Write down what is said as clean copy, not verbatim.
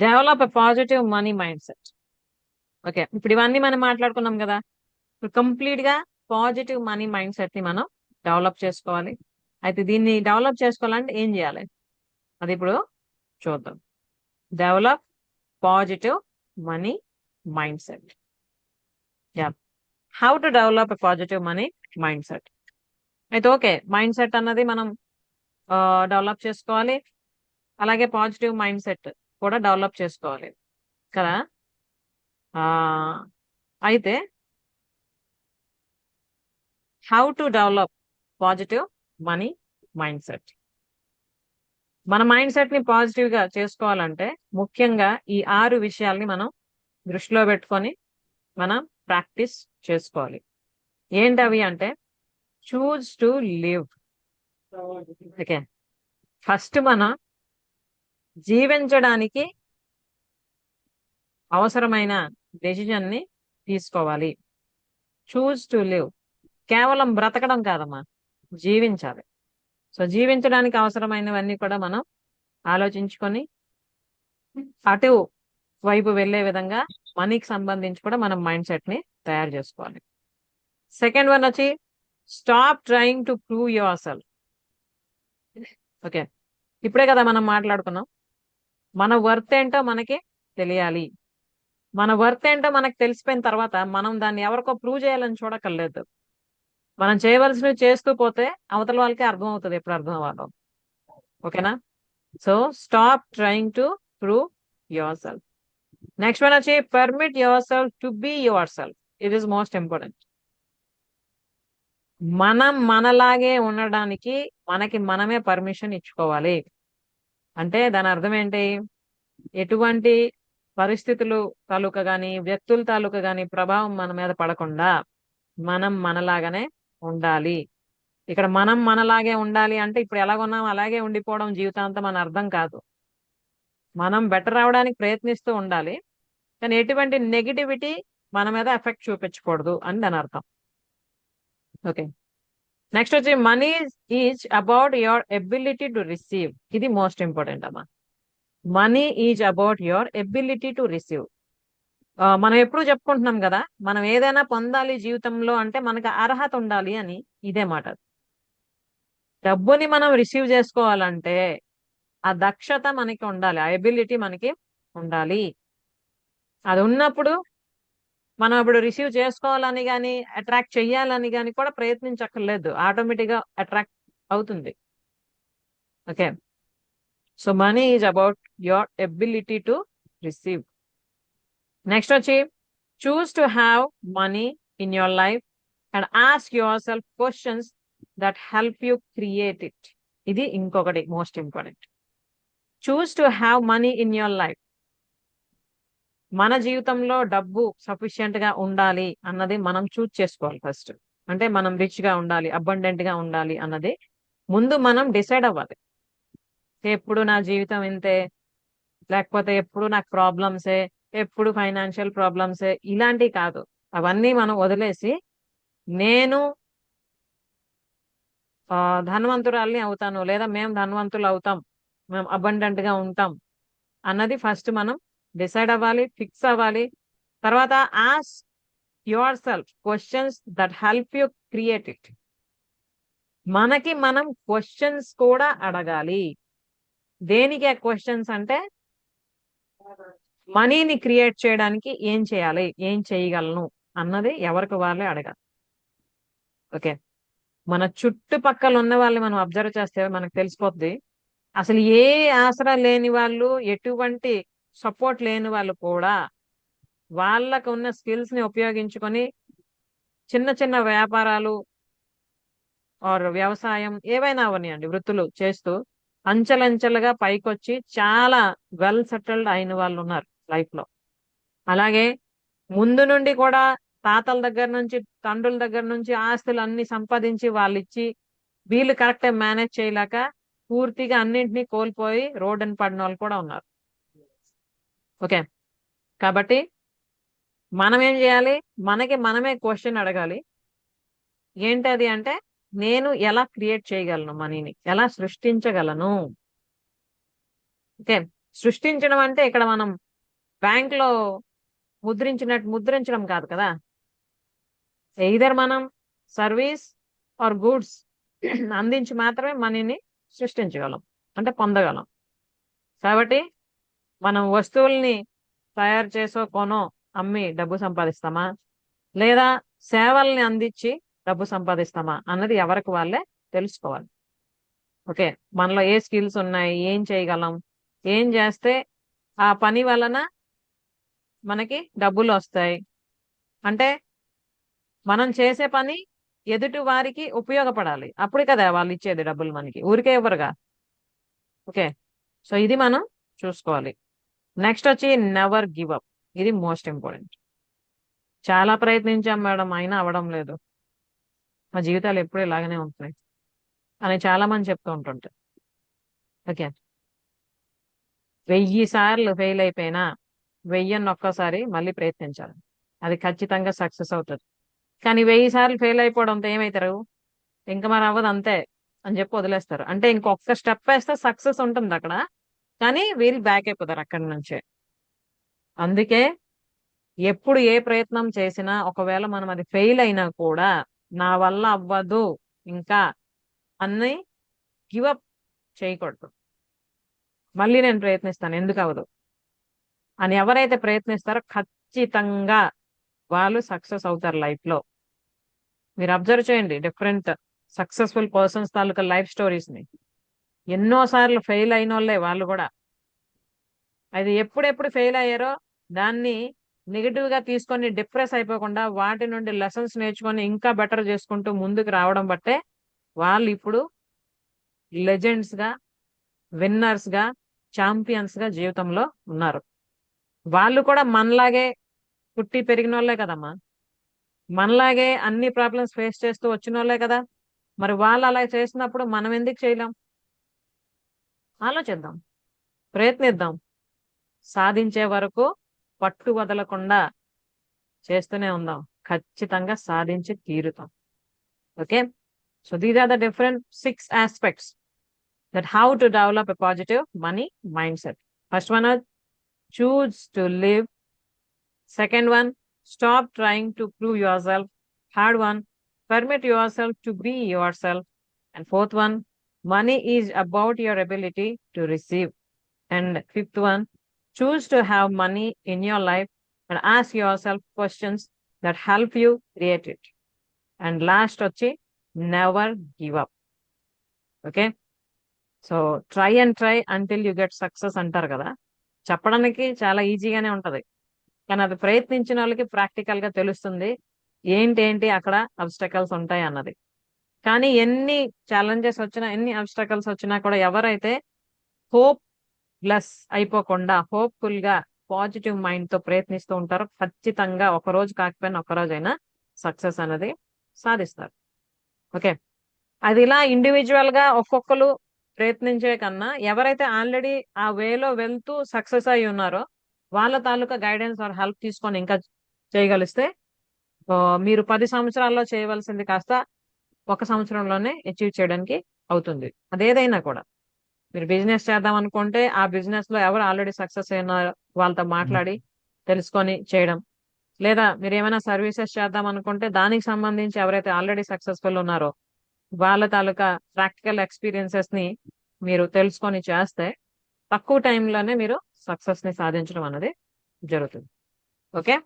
Develop a positive money mind set. Okay, ఇప్పుడు ఇవన్నీ మనం మాట్లాడుకున్నాం కదా. ఇప్పుడు కంప్లీట్ గా పాజిటివ్ మనీ మైండ్ సెట్ ని మనం డెవలప్ చేసుకోవాలి. అయితే దీన్ని డెవలప్ చేసుకోవాలంటే ఏం చేయాలి అది ఇప్పుడు చూద్దాం. Develop positive money mind set. Yeah, how to develop a positive money mind set. అయితే ఓకే, మైండ్ సెట్ అన్నది మనం డెవలప్ చేసుకోవాలి. అలాగే పాజిటివ్ మైండ్ సెట్ కూడా డెవలప్ చేసుకోవాలి కదా. ఆ అయితే how to develop positive money mind set. మన మైండ్ సెట్ ని పాజిటివ్ గా చేసుకోవాలంటే ముఖ్యంగా ఈ 6 విషయాల్ని మనం దృష్టిలో పెట్టుకొని మనం ప్రాక్టీస్ చేసుకోవాలి. ఏంటవి అంటే choose to live. Okay, first మనం జీవించడానికి అవసరమైన డెసిజన్ ని తీసుకోవాలి. చూజ్ టు లివ్, కేవలం బ్రతకడం కాదమ్మా, జీవించాలి. సో జీవించడానికి అవసరమైనవన్నీ కూడా మనం ఆలోచించుకొని అటు వైపు వెళ్లే విధంగా మనీకి సంబంధించి కూడా మనం మైండ్ సెట్ ని తయారు చేసుకోవాలి. సెకండ్ వన్ వచ్చి stop trying to prove your self. Okay, ఇప్పుడే కదా మనం మాట్లాడుకున్నాం, మన వర్త్ ఏంటో మనకి తెలియాలి. మన వర్త్ ఏంటో మనకు తెలిసిపోయిన తర్వాత మనం దాన్ని ఎవరికో ప్రూవ్ చేయాలని చూడక్కర్లేదు. మనం చేయవలసినవి చేస్తూ పోతే అవతల వాళ్ళకి అర్థం అవుతుంది ఎప్పుడు అర్థం అవ్వాలో. ఓకేనా? So stop trying to prove yourself. Next one వచ్చి permit yourself to be yourself. It is most important. మనం మనలాగే ఉండడానికి మనకి మనమే పర్మిషన్ ఇచ్చుకోవాలి. అంటే దాని అర్థం ఏంటి? ఎటువంటి పరిస్థితులు తాలూకా గాని వ్యక్తుల తాలూకా గాని ప్రభావం మన మీద పడకుండా మనం మనలాగానే ఉండాలి. ఇక్కడ మనం మనలాగే ఉండాలి అంటే ఇప్పుడు ఎలాగున్నాం అలాగే ఉండిపోవడం జీవితాంతం అని అర్థం కాదు. మనం బెటర్ అవడానికి ప్రయత్నిస్తూ ఉండాలి, కానీ ఎటువంటి నెగిటివిటీ మన మీద ఎఫెక్ట్ చూపించకూడదు అని దాని అర్థం. ఓకే, నెక్స్ట్ వచ్చి money is about your ability to receive. ఇది మోస్ట్ ఇంపార్టెంట్ అమ్మా. Money is about your ability to receive. మనం ఎప్పుడు చెప్పుకుంటున్నాం కదా, మనం ఏదైనా పొందాలి జీవితంలో అంటే మనకు అర్హత ఉండాలి అని. ఇదే మాట. డబ్బుని మనం రిసీవ్ చేసుకోవాలంటే ఆ దక్షత మనకి ఉండాలి, ఆ ఎబిలిటీ మనకి ఉండాలి. అది ఉన్నప్పుడు మనం ఇప్పుడు రిసీవ్ చేసుకోవాలని కానీ అట్రాక్ట్ చెయ్యాలని కానీ కూడా ప్రయత్నించక్కర్లేదు, ఆటోమేటిక్ గా అట్రాక్ట్ అవుతుంది. Okay, so money is about your ability to receive. Next వచ్చి choose to have money in your life and ask yourself questions that help you create it. ఇది ఇంకొకటి most important. Choose to have money in your life. మన జీవితంలో డబ్బు sufficient గా ఉండాలి అన్నది మనం చూస్ చేసుకోవాలి ఫస్ట్. అంటే మనం రిచ్ గా ఉండాలి, అబండెంట్ గా ఉండాలి అన్నది ముందు మనం డిసైడ్ అవ్వాలి. ఎప్పుడు నా జీవితం ఇంతే, లేకపోతే ఎప్పుడు నాకు ప్రాబ్లమ్సే, ఎప్పుడు ఫైనాన్షియల్ ప్రాబ్లమ్సే, ఇలాంటివి కాదు. అవన్నీ మనం వదిలేసి నేను ధనవంతురాల్ని అవుతాను, లేదా మేము ధనవంతులు అవుతాం, మేము అబండెంట్ గా ఉంటాం అన్నది ఫస్ట్ మనం డిసైడ్ అవ్వాలి, ఫిక్స్ అవ్వాలి. తర్వాత ask yourself questions that help you create it. మనకి మనం క్వశ్చన్స్ కూడా అడగాలి. దేనికి ఆ క్వశ్చన్స్ అంటే మనీని క్రియేట్ చేయడానికి ఏం చేయాలి, ఏం చేయగలను అన్నది ఎవరికి వాళ్ళే అడగాలి. ఓకే, మన చుట్టుపక్కల ఉన్న వాళ్ళని మనం అబ్జర్వ్ చేస్తే మనకు తెలిసిపోద్ది. అసలు ఏ ఆసరా లేని వాళ్ళు, ఎటువంటి సపోర్ట్ లేని వాళ్ళు కూడా వాళ్ళకు ఉన్న స్కిల్స్ ని ఉపయోగించుకొని చిన్న చిన్న వ్యాపారాలు ఆర్ వ్యవసాయం ఏవైనా అవనియండి వృత్తులు చేస్తూ అంచెలంచెలుగా పైకొచ్చి చాలా వెల్ సెటిల్డ్ అయిన వాళ్ళు ఉన్నారు లైఫ్ లో. అలాగే ముందు నుండి కూడా తాతల దగ్గర నుంచి తండ్రుల దగ్గర నుంచి ఆస్తులు అన్ని సంపాదించి వాళ్ళు ఇచ్చి వీళ్ళు కరెక్ట్ మేనేజ్ చేయలేక పూర్తిగా అన్నింటినీ కోల్పోయి రోడ్డున పడిన వాళ్ళు కూడా ఉన్నారు. ఓకే, కాబట్టి మనం ఏం చేయాలి, మనకి మనమే క్వశ్చన్ అడగాలి. ఏంటది అంటే నేను ఎలా క్రియేట్ చేయగలను, మనీని ఎలా సృష్టించగలను. ఓకే, సృష్టించడం అంటే ఇక్కడ మనం బ్యాంక్ లో ముద్రించడం కాదు కదా. ఎయిదర్ మనం సర్వీస్ ఆర్ గూడ్స్ అందించి మాత్రమే మనీని సృష్టించగలం, అంటే పొందగలం. కాబట్టి మనం వస్తువుల్ని తయారు చేసో కొనో అమ్మి డబ్బు సంపాదిస్తామా, లేదా సేవల్ని అందించి డబ్బు సంపాదిస్తామా అన్నది ఎవరికి వాళ్ళే తెలుసుకోవాలి. ఓకే, మనలో ఏ స్కిల్స్ ఉన్నాయి, ఏం చేయగలం, ఏం చేస్తే ఆ పని వలన మనకి డబ్బులు వస్తాయి, అంటే మనం చేసే పని ఎదుటి వారికి ఉపయోగపడాలి, అప్పుడు కదా వాళ్ళు ఇచ్చేది డబ్బులు మనకి, ఊరికే ఇవ్వరుగా. ఓకే, సో ఇది మనం చూసుకోవాలి. నెక్స్ట్ వచ్చి నెవర్ గివ్ అప్. ఇది మోస్ట్ ఇంపార్టెంట్. చాలా ప్రయత్నించాం మేడం అయినా అవడం లేదు, మా జీవితాలు ఎప్పుడూ ఇలాగనే ఉంటున్నాయి అని చాలా మంది చెప్తూ ఉంటుంటారు. ఓకే, 1000 సార్లు ఫెయిల్ అయిపోయినా 1000 ఒక్కసారి మళ్ళీ ప్రయత్నించాలి, అది ఖచ్చితంగా సక్సెస్ అవుతుంది. కానీ 1000 సార్లు ఫెయిల్ అయిపోవడంతో ఏమవుతారు, ఇంకా మరి అవ్వదు అంతే అని చెప్పి వదిలేస్తారు. అంటే ఇంకొక స్టెప్ వేస్తే సక్సెస్ ఉంటుంది అక్కడ, కానీ వీళ్ళు బ్యాక్ అయిపోతారు అక్కడి నుంచే. అందుకే ఎప్పుడు ఏ ప్రయత్నం చేసినా ఒకవేళ మనం అది ఫెయిల్ అయినా కూడా నా వల్ల అవ్వదు ఇంకా అన్ని గివప్ చేయకూడదు. మళ్ళీ నేను ప్రయత్నిస్తాను, ఎందుకు అవ్వదు అని ఎవరైతే ప్రయత్నిస్తారో ఖచ్చితంగా వాళ్ళు సక్సెస్ అవుతారు లైఫ్ లో. మీరు అబ్జర్వ్ చేయండి డిఫరెంట్ సక్సెస్ఫుల్ పర్సన్స్ తాలూకా లైఫ్ స్టోరీస్ ని. ఎన్నోసార్లు ఫెయిల్ అయిన వాళ్ళే వాళ్ళు కూడా. అది ఎప్పుడెప్పుడు ఫెయిల్ అయ్యారో దాన్ని నెగిటివ్ గా తీసుకొని డిప్రెస్ అయిపోకుండా వాటి నుండి లెసన్స్ నేర్చుకొని ఇంకా బెటర్ చేసుకుంటూ ముందుకు రావడం బట్టే వాళ్ళు ఇప్పుడు లెజెండ్స్ గా, విన్నర్స్ గా, ఛాంపియన్స్ గా జీవితంలో ఉన్నారు. వాళ్ళు కూడా మనలాగే పుట్టి పెరిగిన వాళ్ళే కదమ్మా, మనలాగే అన్ని ప్రాబ్లమ్స్ ఫేస్ చేస్తూ వచ్చిన వాళ్ళే కదా. మరి వాళ్ళు అలా చేసినప్పుడు మనం ఎందుకు చేయలేం? ఆలోచిద్దాం, ప్రయత్నిద్దాం, సాధించే వరకు పట్టు వదలకుండా చేస్తూనే ఉందాం, ఖచ్చితంగా సాధించి తీరుతాం. Okay, so these are the different 6 aspects that how to develop a positive money mindset. First one is choose to live. Second one, stop trying to prove yourself. Third one, permit yourself to be yourself. And fourth one, money is about your ability to receive. And fifth one, choose to have money in your life and ask yourself questions that help you create it. And last వచ్చి never give up. Okay, so try and try until you get success అంటారు కదా. చెప్పడానికి చాలా ఈజీగానే ఉంటది, కానీ అది ప్రయత్నించిన వాళ్ళకి ప్రాక్టికల్ గా తెలుస్తుంది ఏంటి అక్కడ అబ్స్టకల్స్ ఉంటాయి అన్నది. కానీ ఎన్ని ఛాలెంజెస్ వచ్చినా, ఎన్ని అబ్స్టకల్స్ వచ్చినా కూడా ఎవరైతే హోప్ లెస్ అయిపోకుండా హోప్ఫుల్ గా పాజిటివ్ మైండ్ తో ప్రయత్నిస్తూ ఉంటారో ఖచ్చితంగా ఒక రోజు కాకపోయినా ఒక రోజైనా సక్సెస్ అనేది సాధిస్తారు. ఓకే, అది ఇలా ఇండివిజువల్ గా ఒక్కొక్కరు ప్రయత్నించే కన్నా ఎవరైతే ఆల్రెడీ ఆ వేలో వెళ్తూ సక్సెస్ అయి ఉన్నారో వాళ్ళ తాలూకా గైడెన్స్ ఆర్ హెల్ప్ తీసుకొని ఇంకా చేయగలిస్తే మీరు 10 సంవత్సరాల్లో చేయవలసింది కాస్త 1 సంవత్సరంలోనే అచీవ్ చేయడానికి అవుతుంది. అదేదైనా కూడా మీరు బిజినెస్ చేద్దాం అనుకుంటే ఆ బిజినెస్ లో ఎవరు ఆల్రెడీ సక్సెస్ అయిన వాళ్ళతో మాట్లాడి తెలుసుకొని చేయడం, లేదా మీరు ఏమైనా సర్వీసెస్ చేద్దాం అనుకుంటే దానికి సంబంధించి ఎవరైతే ఆల్రెడీ సక్సెస్ఫుల్ ఉన్నారో వాళ్ళ తాలూకా ప్రాక్టికల్ ఎక్స్పీరియన్సెస్ ని మీరు తెలుసుకొని చేస్తే తక్కువ టైంలోనే మీరు సక్సెస్ ని సాధించడం అనేది జరుగుతుంది. ఓకే.